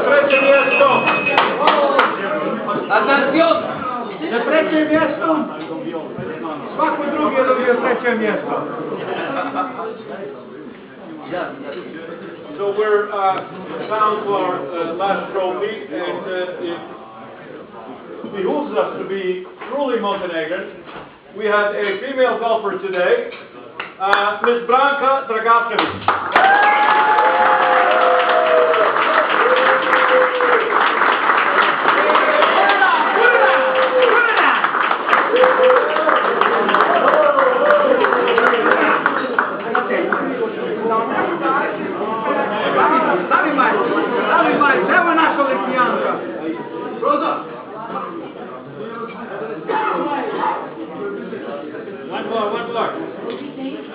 Trzecie miasto! Atención! Za trzecie miasto! Smaku drugie robię trzecie miasto. So we're down to our last trophy, and it behooves us to be truly Montenegrin. We had a female golfer today, Ms. Branka Dragacevich. Czemu nasza Litwianka? One more.